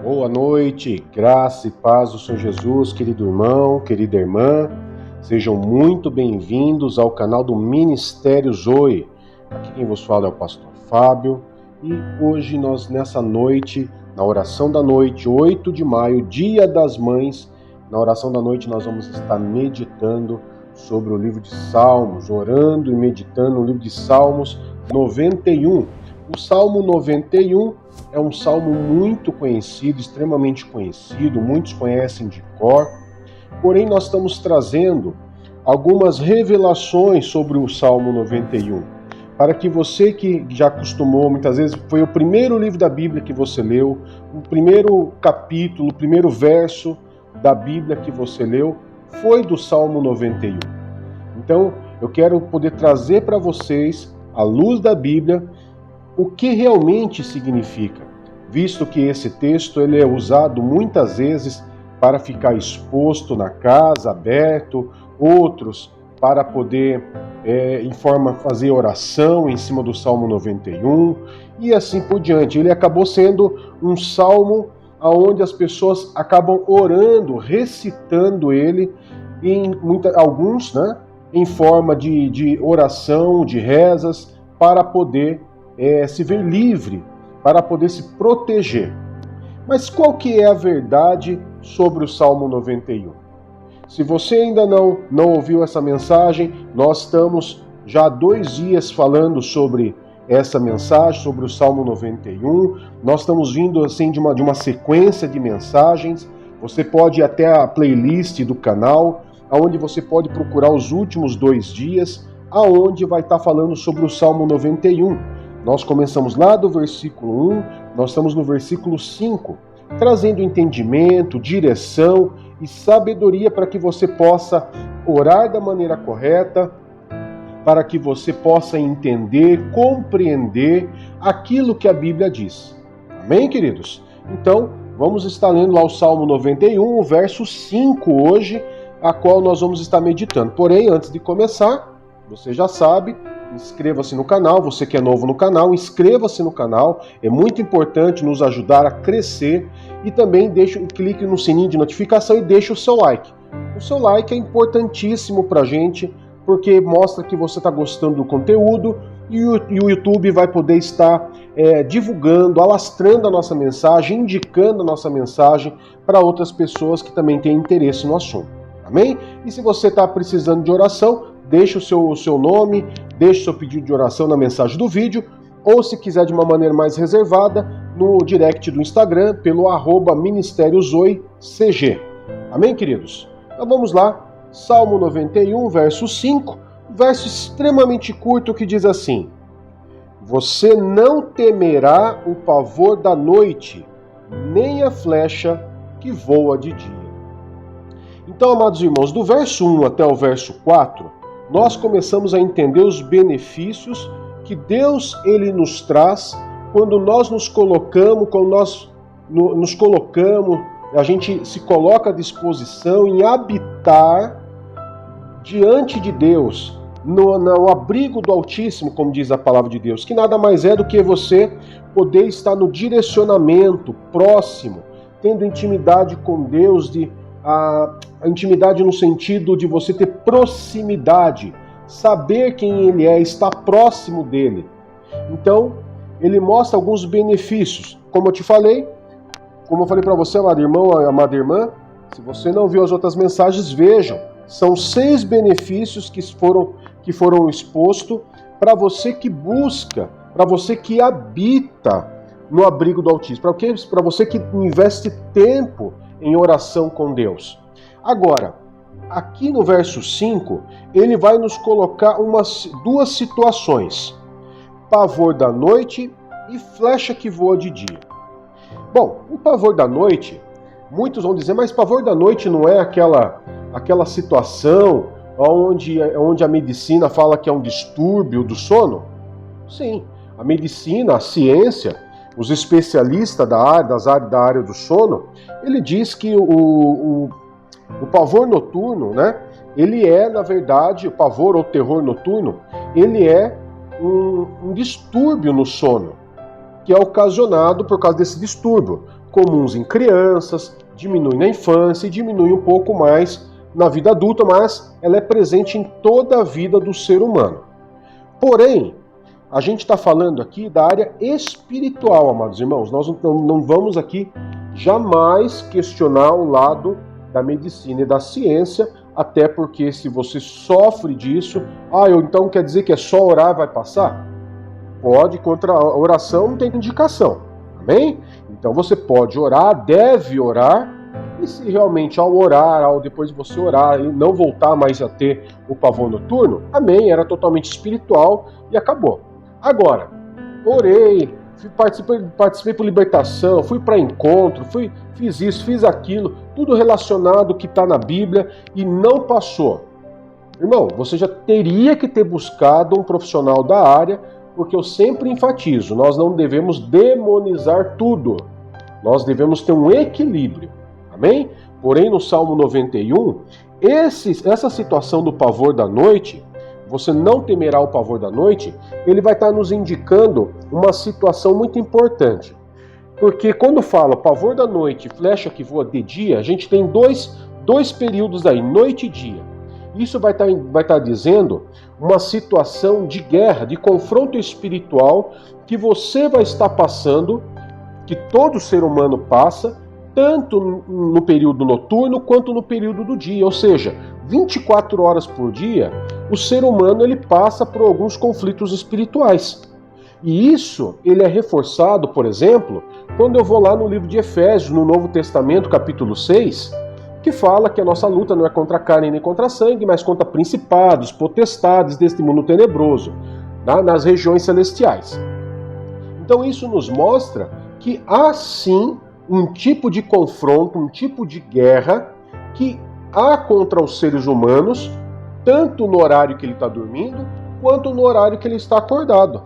Boa noite, graça e paz do Senhor Jesus, querido irmão, querida irmã. Sejam muito bem-vindos ao canal do Ministério Zoe. Aqui quem vos fala é o pastor Fábio e hoje nessa noite, na oração da noite, 8 de maio, Dia das Mães, na oração da noite nós vamos estar meditando sobre o livro de Salmos, orando e meditando no livro de Salmos 91. O Salmo 91 é um salmo muito conhecido, extremamente conhecido, muitos conhecem de cor, porém nós estamos trazendo algumas revelações sobre o Salmo 91, para que você que já acostumou, muitas vezes foi o primeiro livro da Bíblia que você leu, o primeiro capítulo, o primeiro verso da Bíblia que você leu, foi do Salmo 91. Então, eu quero poder trazer para vocês, à luz da Bíblia, o que realmente significa, visto que esse texto ele é usado muitas vezes para ficar exposto na casa, aberto, outros para poder fazer oração em cima do Salmo 91 e assim por diante. Ele acabou sendo um salmo onde as pessoas acabam orando, recitando ele, alguns, né, em forma de oração, de rezas, para poder se ver livre, para poder se proteger. Mas qual que é a verdade sobre o Salmo 91? Se você ainda não ouviu essa mensagem, nós estamos já há 2 dias falando sobre essa mensagem, sobre o Salmo 91. Nós estamos vindo assim de uma sequência de mensagens. Você pode ir até a playlist do canal, onde você pode procurar os últimos 2 dias, aonde vai estar falando sobre o Salmo 91. Nós começamos lá do versículo 1, nós estamos no versículo 5, trazendo entendimento, direção e sabedoria para que você possa orar da maneira correta, para que você possa entender, compreender aquilo que a Bíblia diz. Amém, queridos? Então, vamos estar lendo lá o Salmo 91, o verso 5 hoje, a qual nós vamos estar meditando. Porém, antes de começar, você já sabe, inscreva-se no canal, você que é novo no canal, inscreva-se no canal, é muito importante nos ajudar a crescer e também clique no sininho de notificação e deixe o seu like. O seu like é importantíssimo pra gente, porque mostra que você está gostando do conteúdo e o YouTube vai poder estar divulgando, alastrando a nossa mensagem, indicando a nossa mensagem para outras pessoas que também têm interesse no assunto. Amém? E se você está precisando de oração, deixe o seu nome, deixe o seu pedido de oração na mensagem do vídeo, ou se quiser de uma maneira mais reservada, no direct do Instagram, pelo @ministériozoecg. Amém, queridos? Então vamos lá, Salmo 91, verso 5, verso extremamente curto que diz assim: Você não temerá o pavor da noite, nem a flecha que voa de dia. Então, amados irmãos, do verso 1 até o verso 4, nós começamos a entender os benefícios que Deus ele nos traz quando nós nos colocamos, a gente se coloca à disposição em habitar diante de Deus, no abrigo do Altíssimo, como diz a palavra de Deus, que nada mais é do que você poder estar no direcionamento próximo, tendo intimidade com Deus, a intimidade no sentido de você ter proximidade, saber quem Ele é, estar próximo dEle. Então, ele mostra alguns benefícios. Como eu falei para você, amado irmão, amada irmã, se você não viu as outras mensagens, vejam. São 6 benefícios que foram expostos para você que busca, para você que habita no abrigo do Altíssimo, para você que investe tempo em oração com Deus. Agora, aqui no verso 5, ele vai nos colocar 2 situações: pavor da noite e flecha que voa de dia. Bom, o pavor da noite, muitos vão dizer, mas pavor da noite não é aquela situação onde a medicina fala que é um distúrbio do sono? Sim, a medicina, a ciência, os especialistas da área do sono, ele diz que o pavor noturno, né, ele é, na verdade, o pavor ou terror noturno, ele é um distúrbio no sono, que é ocasionado por causa desse distúrbio. comuns em crianças, diminui na infância e diminui um pouco mais na vida adulta, mas ela é presente em toda a vida do ser humano. Porém, a gente está falando aqui da área espiritual, amados irmãos. Nós não vamos aqui jamais questionar o lado da medicina e da ciência, até porque se você sofre disso, então quer dizer que é só orar vai passar? Pode, contra a oração não tem indicação, amém? Então você pode orar, deve orar, e se realmente ao orar, depois de você orar e não voltar mais a ter o pavor noturno, amém, era totalmente espiritual e acabou. Agora, orei, participei por libertação, fui para encontro, fiz isso, fiz aquilo, tudo relacionado que está na Bíblia e não passou. Irmão, você já teria que ter buscado um profissional da área, porque eu sempre enfatizo, nós não devemos demonizar tudo, nós devemos ter um equilíbrio, amém? Porém, no Salmo 91, essa situação do pavor da noite, você não temerá o pavor da noite, ele vai estar nos indicando uma situação muito importante. Porque quando fala pavor da noite, flecha que voa de dia, a gente tem dois períodos aí, noite e dia. Isso vai estar dizendo uma situação de guerra, de confronto espiritual que você vai estar passando, que todo ser humano passa, tanto no período noturno quanto no período do dia. Ou seja, 24 horas por dia, o ser humano ele passa por alguns conflitos espirituais. E isso ele é reforçado, por exemplo, quando eu vou lá no livro de Efésios, no Novo Testamento, capítulo 6, que fala que a nossa luta não é contra a carne nem contra a sangue, mas contra principados, potestades deste mundo tenebroso, nas regiões celestiais. Então isso nos mostra que há sim um tipo de confronto, um tipo de guerra que há contra os seres humanos, tanto no horário que ele está dormindo, quanto no horário que ele está acordado.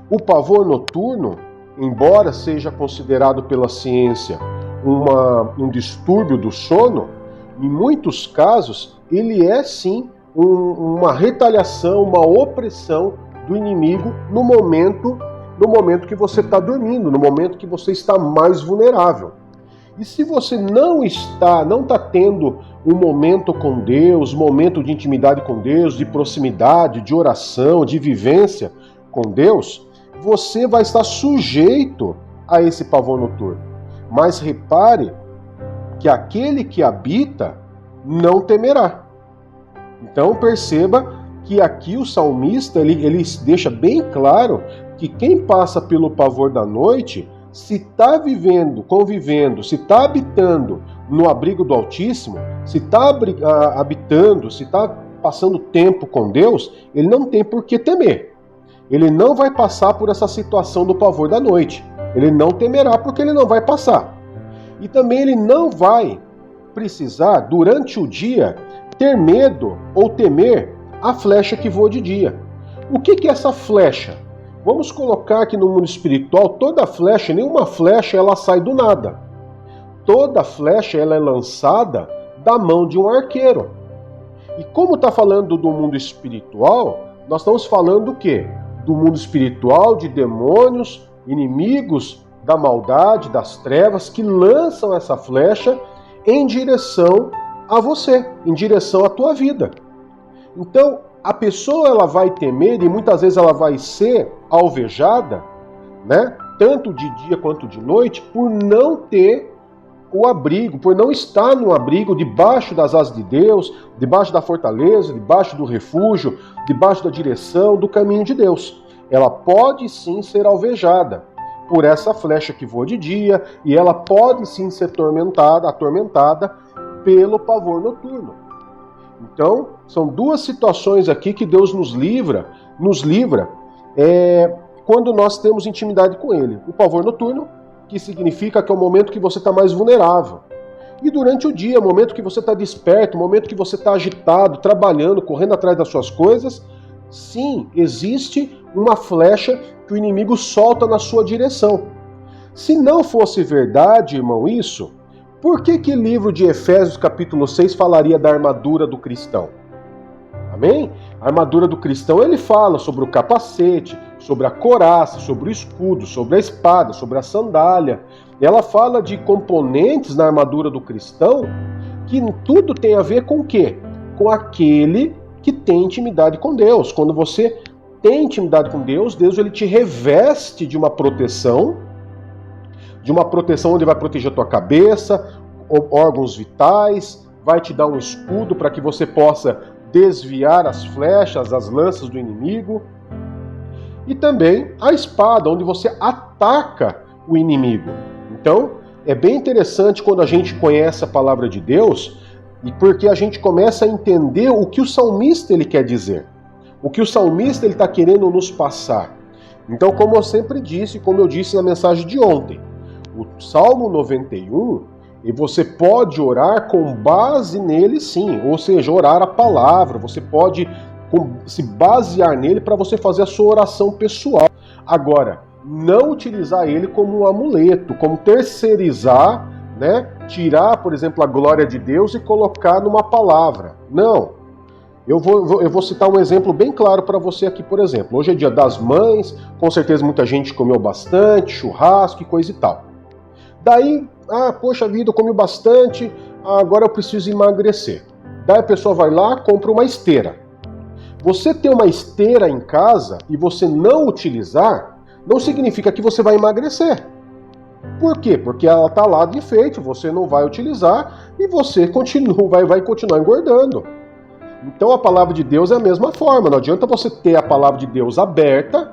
O pavor noturno, embora seja considerado pela ciência um distúrbio do sono, em muitos casos ele é sim uma retaliação, uma opressão do inimigo no momento que você está dormindo, no momento que você está mais vulnerável. E se você não está tendo um momento com Deus, momento de intimidade com Deus, de proximidade, de oração, de vivência com Deus, você vai estar sujeito a esse pavor noturno. Mas repare que aquele que habita não temerá. Então perceba que aqui o salmista ele deixa bem claro que quem passa pelo pavor da noite, se está convivendo, se está habitando no abrigo do Altíssimo, se está habitando, se está passando tempo com Deus, ele não tem por que temer. Ele não vai passar por essa situação do pavor da noite. Ele não temerá porque ele não vai passar. E também ele não vai precisar, durante o dia, ter medo ou temer a flecha que voa de dia. O que é essa flecha? Vamos colocar que no mundo espiritual, toda flecha, nenhuma flecha ela sai do nada. Toda flecha ela é lançada da mão de um arqueiro. E como está falando do mundo espiritual, nós estamos falando do quê? Do mundo espiritual, de demônios, inimigos da maldade, das trevas, que lançam essa flecha em direção a você, em direção à tua vida. Então, a pessoa ela vai temer e muitas vezes ela vai ser alvejada, né, tanto de dia quanto de noite, por não ter o abrigo, por não estar no abrigo debaixo das asas de Deus, debaixo da fortaleza, debaixo do refúgio, debaixo da direção, do caminho de Deus. Ela pode sim ser alvejada por essa flecha que voa de dia e ela pode sim ser atormentada pelo pavor noturno. Então, são duas situações aqui que Deus nos livra quando nós temos intimidade com Ele. O pavor noturno, que significa que é o momento que você está mais vulnerável. E durante o dia, o momento que você está desperto, o momento que você está agitado, trabalhando, correndo atrás das suas coisas, sim, existe uma flecha que o inimigo solta na sua direção. Se não fosse verdade, irmão, isso, por que o livro de Efésios capítulo 6 falaria da armadura do cristão? Amém? A armadura do cristão, ele fala sobre o capacete, sobre a couraça, sobre o escudo, sobre a espada, sobre a sandália. ela fala de componentes na armadura do cristão que tudo tem a ver com o quê? Com aquele que tem intimidade com Deus. Quando você tem intimidade com Deus, Deus ele te reveste de uma proteção onde vai proteger a tua cabeça, órgãos vitais, vai te dar um escudo para que você possa desviar as flechas, as lanças do inimigo. E também a espada, onde você ataca o inimigo. Então, é bem interessante quando a gente conhece a palavra de Deus, e porque a gente começa a entender o que o salmista ele quer dizer. O que o salmista ele está querendo nos passar. Então, como eu sempre disse, como eu disse na mensagem de ontem, o Salmo 91, e você pode orar com base nele sim, ou seja, orar a palavra, você pode se basear nele para você fazer a sua oração pessoal. Agora, não utilizar ele como um amuleto, como terceirizar, né? Tirar, por exemplo, a glória de Deus e colocar numa palavra. Não. Eu vou citar um exemplo bem claro para você aqui, por exemplo. Hoje é dia das mães, com certeza muita gente comeu bastante, churrasco e coisa e tal. Daí, poxa vida, eu comi bastante, agora eu preciso emagrecer. Daí a pessoa vai lá, compra uma esteira. Você ter uma esteira em casa e você não utilizar, não significa que você vai emagrecer. Por quê? Porque ela está lá de enfeite, você não vai utilizar e você vai continuar engordando. Então a palavra de Deus é a mesma forma. Não adianta você ter a palavra de Deus aberta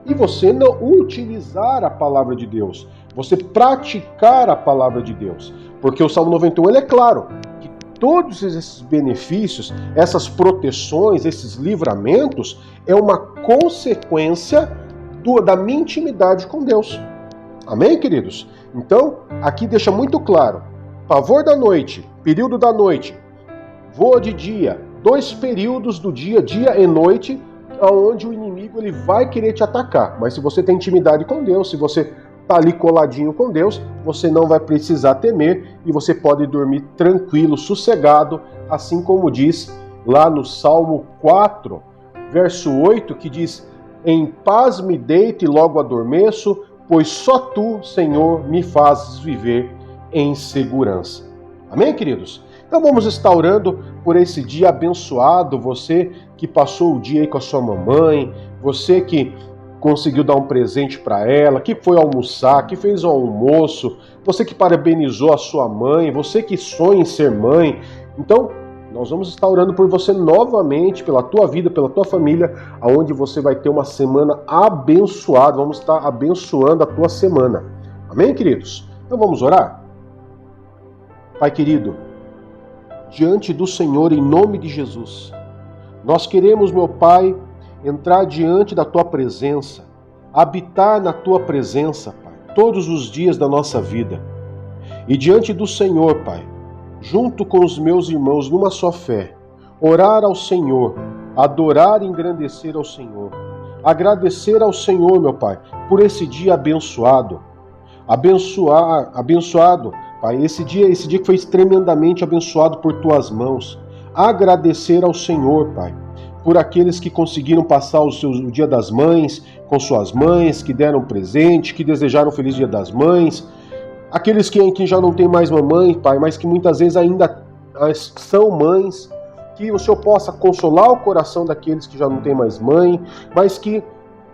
e você não utilizar a palavra de Deus. Você praticar a palavra de Deus. Porque o Salmo 91 ele é claro que todos esses benefícios, essas proteções, esses livramentos, é uma consequência da minha intimidade com Deus. Amém, queridos? Então, aqui deixa muito claro, pavor da noite, período da noite, voa de dia, 2 períodos do dia, dia e noite, onde o inimigo ele vai querer te atacar. Mas se você tem intimidade com Deus, se você está ali coladinho com Deus, você não vai precisar temer e você pode dormir tranquilo, sossegado, assim como diz lá no Salmo 4, verso 8, que diz: em paz me deito e logo adormeço, pois só tu, Senhor, me fazes viver em segurança. Amém, queridos? Então vamos estar orando por esse dia abençoado, você que passou o dia aí com a sua mamãe, você que conseguiu dar um presente para ela, que foi almoçar, que fez um almoço, você que parabenizou a sua mãe, você que sonha em ser mãe. Então, nós vamos estar orando por você novamente, pela tua vida, pela tua família, aonde você vai ter uma semana abençoada. Vamos estar abençoando a tua semana. Amém, queridos? Então vamos orar? Pai querido, diante do Senhor, em nome de Jesus, nós queremos, meu Pai, entrar diante da tua presença, habitar na tua presença, Pai, todos os dias da nossa vida. E diante do Senhor, Pai, junto com os meus irmãos, numa só fé, orar ao Senhor, adorar e engrandecer ao Senhor, agradecer ao Senhor, meu Pai, por esse dia abençoado, abençoado, Pai, esse dia que foi tremendamente abençoado por tuas mãos, agradecer ao Senhor, Pai, por aqueles que conseguiram passar o Dia das Mães com suas mães, que deram presente, que desejaram um feliz Dia das Mães, aqueles que já não têm mais mamãe, Pai, mas que muitas vezes ainda são mães, que o Senhor possa consolar o coração daqueles que já não têm mais mãe, mas que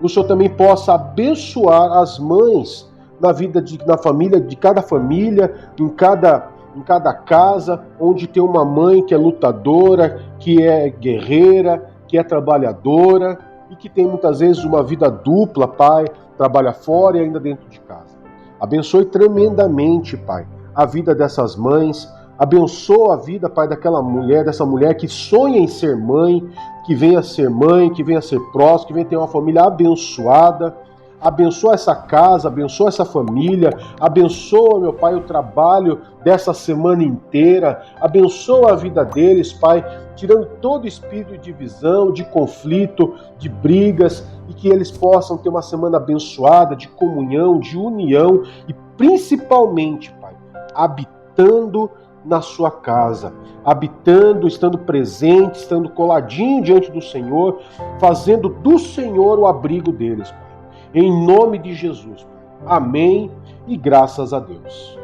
o Senhor também possa abençoar as mães na família, de cada família, em cada casa, onde tem uma mãe que é lutadora, que é guerreira, que é trabalhadora e que tem muitas vezes uma vida dupla, Pai, trabalha fora e ainda dentro de casa. Abençoe tremendamente, Pai, a vida dessas mães. Abençoa a vida, Pai, dessa mulher que sonha em ser mãe, que venha ser mãe, que venha ser próxima, que venha ter uma família abençoada. Abençoa essa casa, abençoa essa família, abençoa, meu Pai, o trabalho dessa semana inteira, abençoa a vida deles, Pai, tirando todo espírito de divisão, de conflito, de brigas, e que eles possam ter uma semana abençoada, de comunhão, de união, e principalmente, Pai, habitando na sua casa, habitando, estando presente, estando coladinho diante do Senhor, fazendo do Senhor o abrigo deles, Pai. Em nome de Jesus, Amém e graças a Deus.